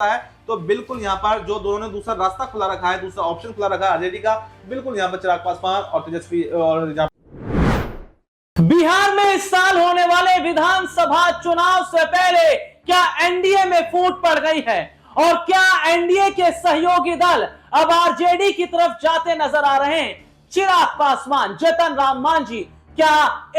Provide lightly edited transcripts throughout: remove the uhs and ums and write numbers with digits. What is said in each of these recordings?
है तो बिल्कुल यहाँ पर जो दोनों ने दूसरा रास्ता खुला रखा है, दूसरा ऑप्शन खुला रखा है आरजेडी का, बिल्कुल यहाँ पर चिराग पासवान और तेजस्वी और बिहार में इस साल होने वाले विधानसभा चुनाव से पहले क्या एनडीए में फूट पड़ गई है और क्या एनडीए के सहयोगी दल अब आरजेडी की तरफ जाते नजर आ रहे हैं? चिराग पासवान, जीतन राम मांझी क्या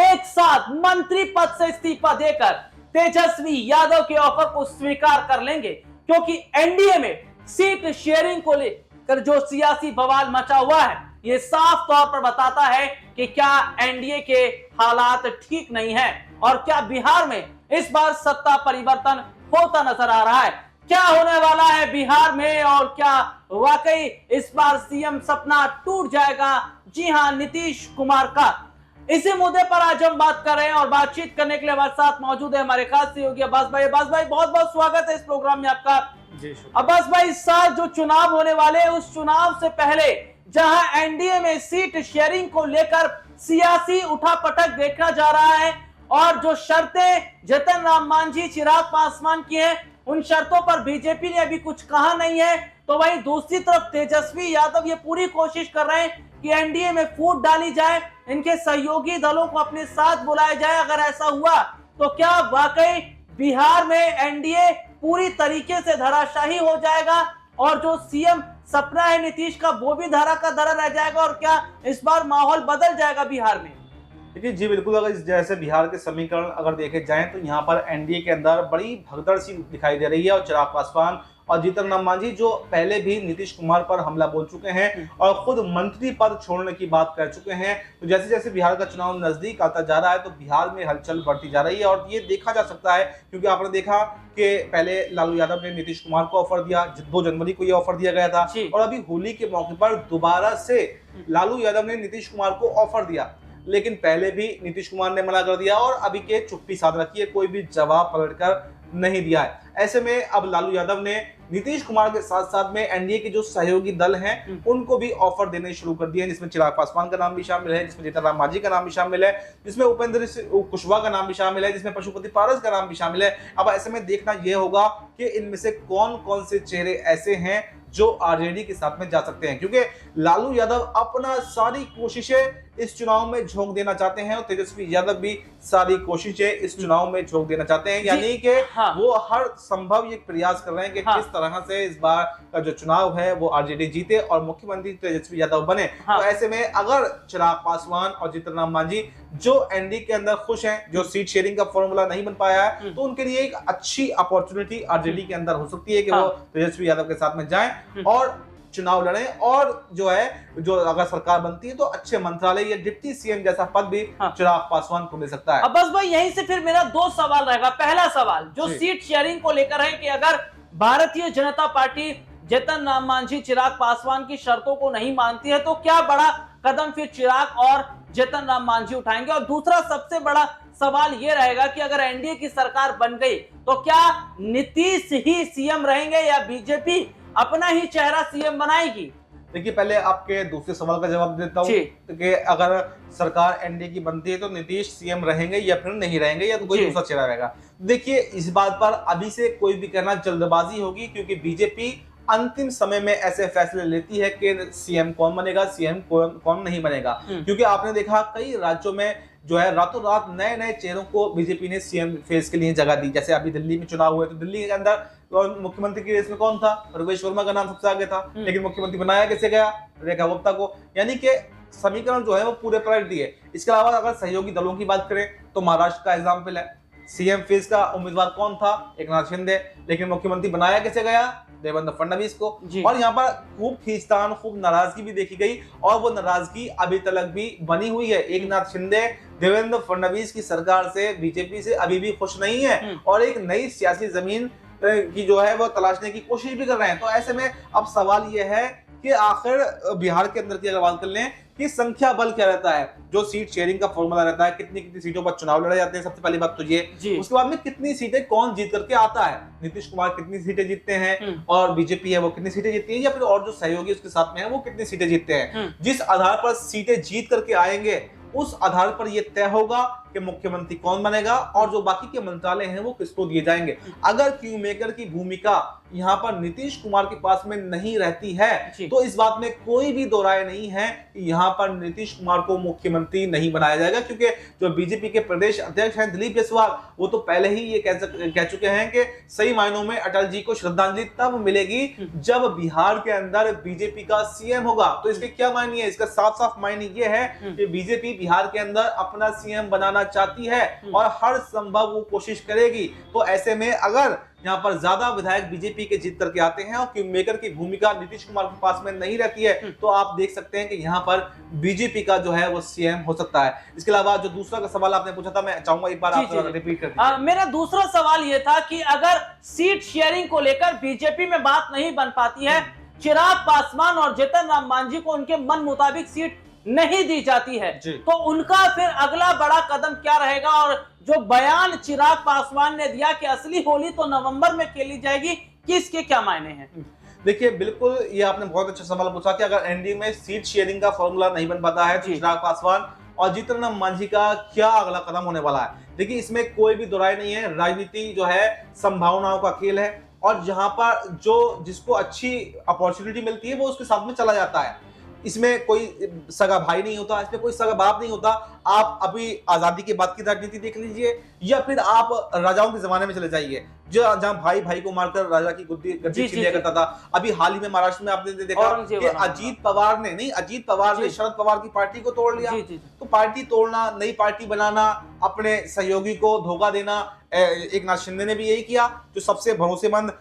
एक साथ मंत्री पद से इस्तीफा देकर तेजस्वी यादव के ऑफर को स्वीकार कर लेंगे? क्योंकि एनडीए में सीट शेयरिंग को लेकर जो सियासी बवाल मचा हुआ है, ये साफ तौर पर बताता है कि क्या एनडीए के हालात ठीक नहीं है और क्या बिहार में इस बार सत्ता परिवर्तन होता नजर आ रहा है। क्या होने वाला है बिहार में और क्या वाकई इस बार सीएम सपना टूट जाएगा? जी हां, नीतीश कुमार का। इसी मुद्दे पर आज हम बात कर रहे हैं और बातचीत करने के लिए हमारे साथ मौजूद है हमारे खास सहयोगी अब्बास भाई। अब्बास भाई, बहुत बहुत स्वागत है इस प्रोग्राम में आपका। अब्बास भाई, इस साल जो चुनाव होने वाले हैं उस चुनाव से पहले जहां एनडीए में सीट शेयरिंग को लेकर सियासी उठापटक देखा जा रहा है और जो शर्तें जीतन राम मांझी, चिराग पासवान की हैं, उन शर्तों पर बीजेपी ने अभी कुछ कहा नहीं है, तो वहीं दूसरी तरफ तेजस्वी यादव ये पूरी कोशिश कर रहे हैं कि एनडीए में फूट डाली जाए, इनके सहयोगी दलों को अपने साथ बुलाया जाए। अगर ऐसा हुआ तो क्या वाकई बिहार में एनडीए पूरी तरीके से धराशाही हो जाएगा और जो सीएम सपना है नीतीश का वो भी धरा का धरा रह जाएगा और क्या इस बार माहौल बदल जाएगा बिहार में? देखिए जी बिल्कुल, अगर जैसे बिहार के समीकरण अगर देखे जाएं तो यहाँ पर एनडीए के अंदर बड़ी भगदड़ सी दिखाई दे रही है और चिराग पासवान और जीतन राम मांझी जो पहले भी नीतीश कुमार पर हमला बोल चुके हैं और खुद मंत्री पद छोड़ने की बात कर चुके हैं, तो जैसे जैसे बिहार का चुनाव नजदीक आता जा रहा है तो बिहार में हलचल बढ़ती जा रही है और ये देखा जा सकता है क्योंकि आपने देखा कि पहले लालू यादव ने नीतीश कुमार को ऑफर दिया, 2 जनवरी को ये ऑफर दिया गया था और अभी होली के मौके पर दोबारा से लालू यादव ने नीतीश कुमार को ऑफर दिया, लेकिन पहले भी नीतीश कुमार ने मना कर दिया और अभी के चुप्पी साध रखी है, कोई भी जवाब पलटकर नहीं दिया है। ऐसे में अब लालू यादव ने नीतीश कुमार के साथ साथ में एनडीए के जो सहयोगी दल हैं उनको भी ऑफर देने शुरू कर दिए हैं, जिसमें चिराग पासवान का नाम भी शामिल है, जिसमें जीतन राम मांझी का नाम भी शामिल है, जिसमें उपेंद्र कुशवाहा का नाम भी शामिल है, जिसमें पशुपति पारस का नाम भी शामिल है। अब ऐसे में देखना यह होगा कि इनमें से कौन कौन से चेहरे ऐसे हैं जो आरजेडी के साथ में जा सकते हैं, क्योंकि लालू यादव अपना सारी कोशिशें इस चुनाव में झोंक देना चाहते हैं और तेजस्वी यादव भी सारी कोशिशें इस चुनाव में झोंक देना चाहते हैं, यानी कि वो हर संभव ये प्रयास कर रहे हैं कि किस तरह से इस बार का जो चुनाव है वो आरजेडी जीते और मुख्यमंत्री तेजस्वी यादव बने। तो ऐसे में अगर चिराग पासवान और जीतन राम मांझी जो एनडीए के अंदर खुश हैं, जो सीट शेयरिंग का फॉर्मूला नहीं बन पाया है, तो उनके लिए एक अच्छी अपॉर्चुनिटी आरजेडी के अंदर हो सकती है कि वो तेजस्वी यादव के साथ में जाएं और चुनाव लड़ें और जो है जो अगर सरकार बनती है तो अच्छे मंत्रालय या डिप्टी सीएम जैसा पद भी चिराग पासवान को मिल सकता है। अब बस भाई यहीं से फिर मेरा 2 सवाल रहेगा। पहला सवाल जो सीट शेयरिंग को लेकर है कि अगर भारतीय जनता पार्टी जीतन राम मांझी, चिराग पासवान की शर्तों को नहीं मानती है तो क्या बड़ा कदम फिर चिराग और जीतन राम मांझी उठाएंगे? और दूसरा सबसे बड़ा सवाल यह रहेगा कि अगर एनडीए की सरकार बन गई तो क्या नीतीश ही सीएम रहेंगे या बीजेपी अपना ही चेहरा सीएम बनाएगी? देखिए, पहले आपके दूसरे सवाल का जवाब देता हूँ कि अगर सरकार एनडीए की बनती है तो नीतीश सीएम रहेंगे या फिर नहीं रहेंगे या तो कोई दूसरा चेहरा रहेगा। देखिए, इस बात पर अभी से कोई भी कहना जल्दबाजी होगी क्योंकि बीजेपी अंतिम समय में ऐसे फैसले लेती है कि सीएम कौन बनेगा, सीएम कौन नहीं बनेगा, क्योंकि आपने देखा कई राज्यों में जो है रातों रात नए नए चेहरों को बीजेपी ने सीएम फेस के लिए जगह दी। जैसे अभी दिल्ली में चुनाव हुए तो दिल्ली के अंदर मुख्यमंत्री की रेस में कौन था? रघुवीर वर्मा का नाम सबसे आगे था, लेकिन मुख्यमंत्री बनाया कैसे गया? रेखा गुप्ता को। यानी कि समीकरण जो है वो पूरे पलट दिए। इसके अलावा अगर सहयोगी दलों की बात करें तो महाराष्ट्र का एग्जाम्पल है, सीएम फेस का उम्मीदवार कौन था? एकनाथ शिंदे, लेकिन मुख्यमंत्री बनाया कैसे गया? देवेंद्र फडणवीस को। और यहाँ पर खूब खींचतान, खूब नाराजगी भी देखी गई और वो नाराजगी अभी तक भी बनी हुई है। एकनाथ शिंदे देवेंद्र फडणवीस की सरकार से, बीजेपी से अभी भी खुश नहीं है और एक नई सियासी जमीन की जो है वो तलाशने की कोशिश भी कर रहे हैं। तो ऐसे में अब सवाल ये है कि आखिर बिहार के अंदर की अगर बात कर लें कि संख्या बल क्या रहता है, जो सीट शेयरिंग का फॉर्मूला रहता है, कितनी कितनी सीटों पर चुनाव लड़े जाते हैं, सबसे पहली बात तो ये। उसके बाद में कितनी सीटें कौन जीत करके आता है, नीतीश कुमार कितनी सीटें जीतते हैं और बीजेपी है वो कितनी सीटें जीतती है या फिर और जो सहयोगी उसके साथ में है वो कितनी सीटें जीतते हैं। जिस आधार पर सीटें जीत करके आएंगे उस आधार पर यह तय होगा कि मुख्यमंत्री कौन बनेगा और जो बाकी के मंत्रालय हैं वो किसको दिए जाएंगे। अगर किंग मेकर की भूमिका यहाँ पर नीतीश कुमार के पास में नहीं रहती है तो इस बात में कोई भी दो राय नहीं है कि यहाँ पर नीतीश कुमार को मुख्यमंत्री नहीं बनाया जाएगा, क्योंकि जो बीजेपी के प्रदेश अध्यक्ष हैं दिलीप जायसवाल वो तो पहले ही ये कह चुके हैं कि सही मायनों में अटल जी को श्रद्धांजलि तब मिलेगी जब बिहार के अंदर बीजेपी का सीएम होगा। तो इसके क्या मायने है? इसका साफ साफ मायने ये है कि बीजेपी बिहार के अंदर अपना सीएम बनाना चाहती है और हर संभव वो कोशिश करेगी। तो ऐसे में अगर यहाँ पर ज्यादा विधायक बीजेपी के जीत करके आते हैं और किंग मेकर की भूमिका नीतीश कुमार के पास में नहीं रहती है तो आप देख सकते हैं कि यहाँ पर बीजेपी का जो है वो सीएम हो सकता है। इसके अलावा जो दूसरा का सवाल आपने पूछा था, मैं चाहूंगा एक बार आप रिपीट कर दीजिए। मेरा दूसरा सवाल ये था कि अगर सीट शेयरिंग को लेकर बीजेपी में बात नहीं बन पाती है, चिराग पासवान और जीतन राम मांझी को उनके मन मुताबिक सीट नहीं दी जाती है, तो उनका फिर अगला बड़ा कदम क्या रहेगा? और जो बयान चिराग पासवान ने दिया कि असली होली तो नवंबर में खेली जाएगी, किसके क्या मायने हैं? देखिए, बिल्कुल ये आपने बहुत अच्छा सवाल पूछा कि अगर एनडीए में सीट शेयरिंग का फॉर्मूला नहीं बन पाता है तो चिराग पासवान और जीतन राम मांझी का क्या अगला कदम होने वाला है। देखिए, इसमें कोई भी दो राय नहीं है, राजनीति जो है संभावनाओं का खेल है और जहां पर जिसको अच्छी अपॉर्चुनिटी मिलती है वो उसके साथ में चला जाता है। इसमें कोई सगा भाई नहीं होता, इसमें कोई सगा बाप नहीं होता। आप अभी आजादी के बाद की राजनीति देख लीजिए या फिर आप राजाओं के जमाने में चले जाइए जहां भाई भाई को मारकर राजा की गद्दी छीन लिया करता था। अभी हाल ही में महाराष्ट्र में आपने देखा कि अजीत पवार ने शरद पवार की पार्टी को तोड़ लिया। तो पार्टी तोड़ना, नई पार्टी बनाना, अपने सहयोगी को धोखा देना, एक नाथ शिंदे ने भी यही किया। जो सबसे भरोसेमंद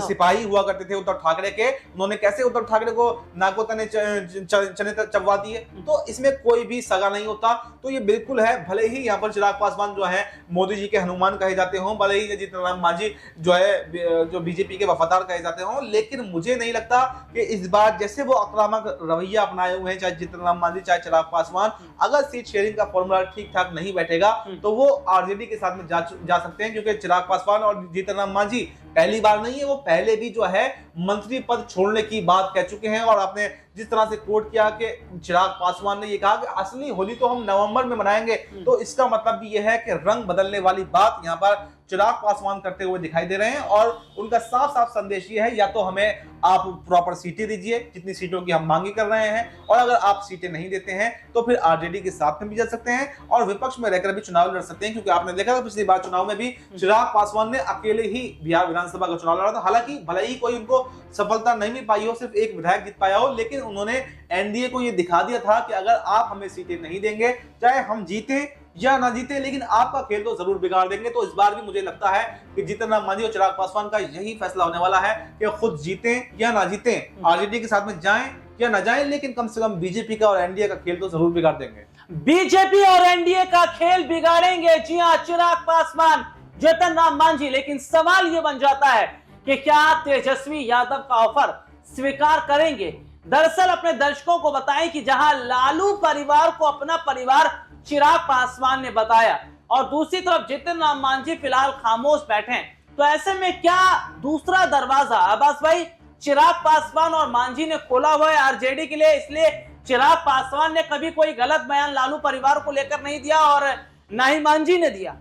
सिपाही हुआ करते थे उद्धव ठाकरे के, उन्होंने कैसे उद्धव ठाकरे को नाको तने चने चबवा दिए। तो इसमें कोई भी सगा नहीं होता। तो ये बिल्कुल है, भले ही यहाँ पर चिराग पासवान जो है मोदी जी के हनुमान कहे जाते हों, भले ही जीतन राम मांझी जो बीजेपी के वफादार कहे जाते हों, लेकिन मुझे नहीं लगता कि इस बार जैसे वो आक्रामक रवैया अपनाए हुए हैं चाहे जीतन राम मांझी चाहे चिराग पासवान, अगर सीट शेयरिंग का फॉर्मूला ठीक ठाक नहीं बैठेगा तो वो आरजेडी के साथ में जा सकते हैं, क्योंकि चिराग पासवान और जीतन राम मांझी पहली बार नहीं है, वो पहले भी जो है मंत्री पद छोड़ने की बात कह चुके हैं। और आपने जिस तरह से कोट किया कि चिराग पासवान ने ये कहा कि असली होली तो हम नवंबर में मनाएंगे, तो इसका मतलब भी यह है कि रंग बदलने वाली बात यहाँ पर चिराग पासवान करते हुए दिखाई दे रहे हैं। और उनका साफ साफ संदेश ये है, या तो हमें आप प्रॉपर सीटें दीजिए जितनी सीटों की हम मांगी कर रहे हैं, और अगर आप सीटें नहीं देते हैं तो फिर आरजेडी के साथ में भी जा सकते हैं और विपक्ष में रहकर भी चुनाव लड़ सकते हैं। क्योंकि आपने देखा था पिछली बार चुनाव में भी चिराग पासवान ने अकेले ही बिहार विधानसभा का चुनाव लड़ा था। हालांकि भले ही कोई उनको सफलता नहीं मिल पाई हो, सिर्फ एक विधायक जीत पाया हो, लेकिन उन्होंने एनडीए को यह दिखा दिया था कि अगर आप हमें सीटें नहीं देंगे, चाहे हम जीते या ना जीते, लेकिन आपका खेल तो जरूर बिगाड़ देंगे। तो इस बार भी मुझे लगता है कि जीतन राम मांझी और चिराग पासवान का यही फैसला होने वाला है कि खुद जीतें या ना जीतें, आरजेडी के साथ में जाएं या ना जाएं, लेकिन कम से कम बीजेपी का और एनडीए का खेल तो जरूर बिगाड़ देंगे। बीजेपी और एनडीए का खेल बिगाड़ेंगे, जी हां, चिराग पासवान, जीतन राम मांझी। लेकिन सवाल यह बन जाता है कि क्या तेजस्वी यादव का ऑफर स्वीकार करेंगे? दरअसल अपने दर्शकों को बताएं कि जहां लालू परिवार को अपना परिवार चिराग पासवान ने बताया और दूसरी तरफ जीतन राम मांझी फिलहाल खामोश बैठे हैं, तो ऐसे में क्या दूसरा दरवाजा अब्बास भाई चिराग पासवान और मांझी ने खोला हुआ है आरजेडी के लिए? इसलिए चिराग पासवान ने कभी कोई गलत बयान लालू परिवार को लेकर नहीं दिया और ना ही मांझी ने दिया।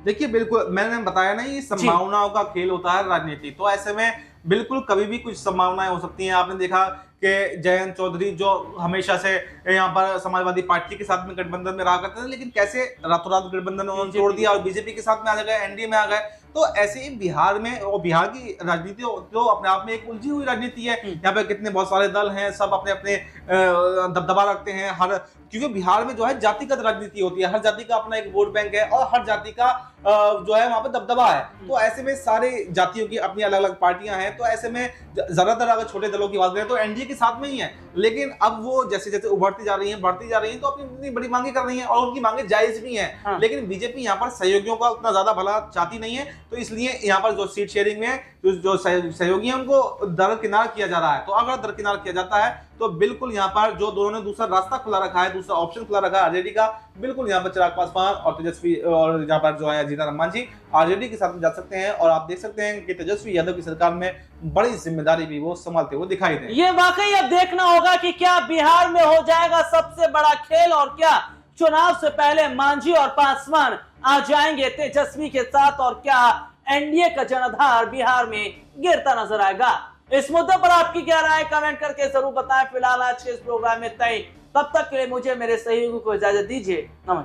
देखिए, बिल्कुल मैंने बताया ना, ये संभावनाओं का खेल होता है राजनीति। तो ऐसे में बिल्कुल कभी भी कुछ संभावनाएं हो सकती हैं। आपने देखा कि जयंत चौधरी जो हमेशा से यहाँ पर समाजवादी पार्टी के साथ में गठबंधन में रहा करते थे, लेकिन कैसे रातों रात गठबंधन उन्होंने तोड़ दिया और बीजेपी के साथ में आ गए, एनडीए में आ गए। तो ऐसे ही बिहार में, और बिहार की राजनीति तो अपने आप में एक उलझी हुई राजनीति है। यहाँ पे कितने बहुत सारे दल हैं, सब अपने अपने दबदबा रखते हैं। क्योंकि बिहार में जो है जातिगत राजनीति होती है, हर जाति का अपना एक वोट बैंक है और हर जाति का जो है वहां पे दबदबा है। तो ऐसे में सारे जातियों की अपनी अलग अलग पार्टियां हैं। तो ऐसे में ज्यादातर अगर छोटे दलों की बात करें तो एनडीए के साथ में ही है, लेकिन अब वो जैसे जैसे उभरती जा रही हैं, बढ़ती जा रही हैं, तो अपनी बड़ी मांगे कर रही हैं और उनकी मांगे जायज भी हैं। लेकिन बीजेपी यहाँ पर सहयोगियों का उतना ज्यादा भला चाहती नहीं है, तो इसलिए यहाँ पर जो सीट शेयरिंग में जो सहयोगी हैं उनको दरकिनार किया जा रहा है। तो अगर दरकिनार किया जाता है तो बिल्कुल यहाँ पर जो दोनों ने दूसरा रास्ता खुला रखा है, दूसरा ऑप्शन खुला रखा है आरजेडी का, बिल्कुल यहाँ पर चिराग पासवान और तेजस्वी और यहाँ पर जो है जीतन राम मांझी आरजेडी के साथ में जा सकते हैं। और आप देख सकते हैं कि तेजस्वी यादव की सरकार में बड़ी जिम्मेदारी भी वो संभालते हुए दिखाई दे। ये वाकई अब देखना होगा कि क्या बिहार में हो जाएगा सबसे बड़ा खेल और क्या चुनाव से पहले मांझी और पासवान आ जाएंगे तेजस्वी के साथ, और क्या एनडीए का जनाधार बिहार में गिरता नजर आएगा? इस मुद्दे पर आपकी क्या राय कमेंट करके जरूर बताएं। फिलहाल आज के इस प्रोग्राम में इतना ही। तब तक के लिए मुझे मेरे सहयोगी को इजाजत दीजिए। नमस्कार।